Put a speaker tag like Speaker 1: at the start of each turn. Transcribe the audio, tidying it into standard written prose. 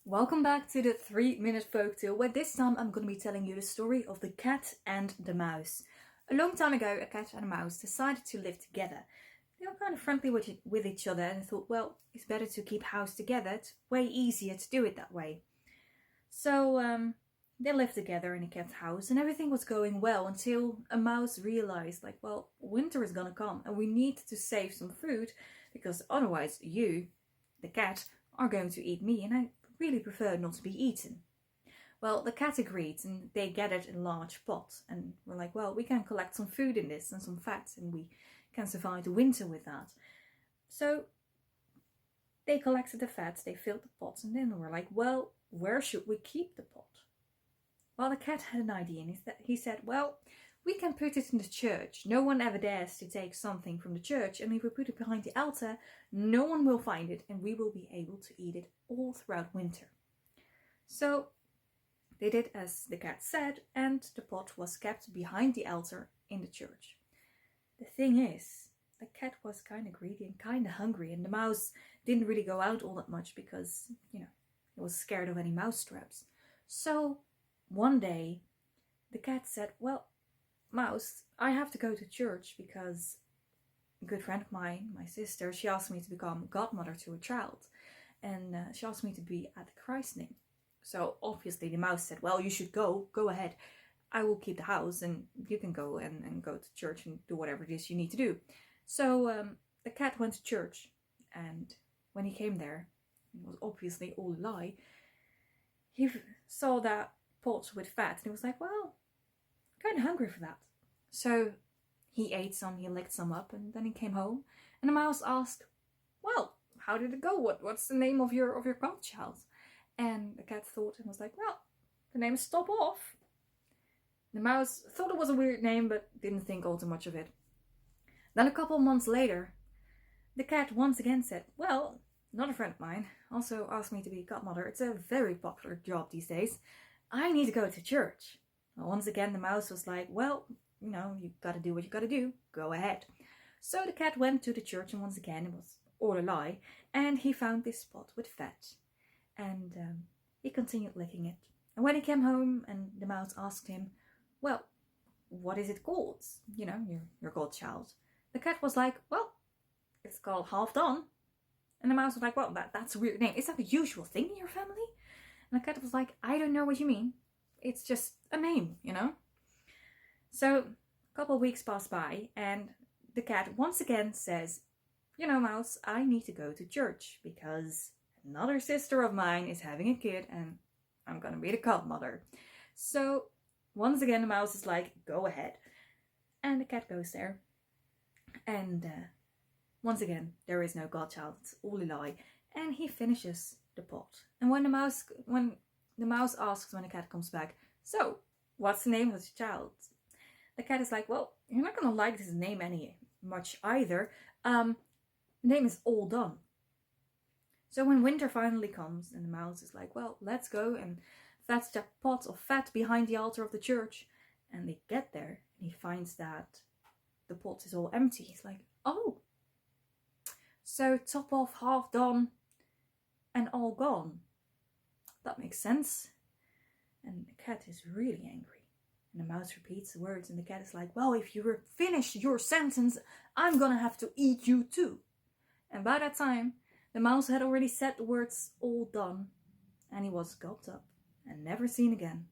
Speaker 1: Welcome back to the 3-minute folktale, where this time I'm going to be telling you the story of the cat and the mouse. A long time ago, a cat and a mouse decided to live together. They were kind of friendly with each other and thought, well, it's better to keep house together. It's way easier to do it that way. So they lived together in a cat house and everything was going well until a mouse realized, well, winter is going to come and we need to save some food because otherwise you, the cat, are going to eat me and I really prefer not to be eaten. Well, the cat agreed and they gathered a large pot and were like, well, we can collect some food in this and some fat and we can survive the winter with that. So they collected the fat, they filled the pots, and then they were like, well, where should we keep the pot? Well, the cat had an idea and he said, well, we can put it in the church. No one ever dares to take something from the church, and if we put it behind the altar, no one will find it and we will be able to eat it all throughout winter. So they did as the cat said, and the pot was kept behind the altar in the church. The thing is, the cat was kind of greedy and kind of hungry, and the mouse didn't really go out all that much because, it was scared of any mouse traps. So one day the cat said, well, Mouse, I have to go to church because a good friend of mine, my sister, she asked me to become godmother to a child, and she asked me to be at the christening. So obviously the mouse said, well, you should go ahead. I will keep the house and you can go and go to church and do whatever it is you need to do. So the cat went to church, and when he came there, it was obviously all a lie. He saw that pot with fat and he was like, well, kind of hungry for that. So he ate some, he licked some up, and then he came home and the mouse asked, well, how did it go? What's the name of your godchild? And the cat thought and was like, well, the name is Stop Off. The mouse thought it was a weird name but didn't think all too much of it. Then a couple months later, the cat once again said, well, another friend of mine also asked me to be godmother. It's a very popular job these days. I need to go to church. Well, once again, the mouse was like, well, you gotta do what you gotta do. Go ahead. So the cat went to the church, and once again, it was all a lie. And he found this pot with fat. And he continued licking it. And when he came home and the mouse asked him, well, what is it called? Your godchild. The cat was like, well, it's called Half Done. And the mouse was like, well, that's a weird name. Is that a usual thing in your family? And the cat was like, I don't know what you mean. It's just a name, So a couple of weeks pass by and the cat once again says, Mouse, I need to go to church because another sister of mine is having a kid and I'm going to be the godmother. So once again, the mouse is like, go ahead. And the cat goes there. And once again, there is no godchild. It's all a lie. And he finishes the pot. And when the mouse asks when the cat comes back, so what's the name of the child? The cat is like, well, you're not gonna like this name any much either. The name is All Done. So when winter finally comes and the mouse is like, well, let's go and fetch that pot of fat behind the altar of the church, and they get there and he finds that the pot is all empty. He's like, oh, so top off, half done, and all gone. That makes sense. And the cat is really angry. And the mouse repeats the words and the cat is like, well, if you finish your sentence, I'm gonna have to eat you too. And by that time, the mouse had already said the words all done, and he was gulped up and never seen again.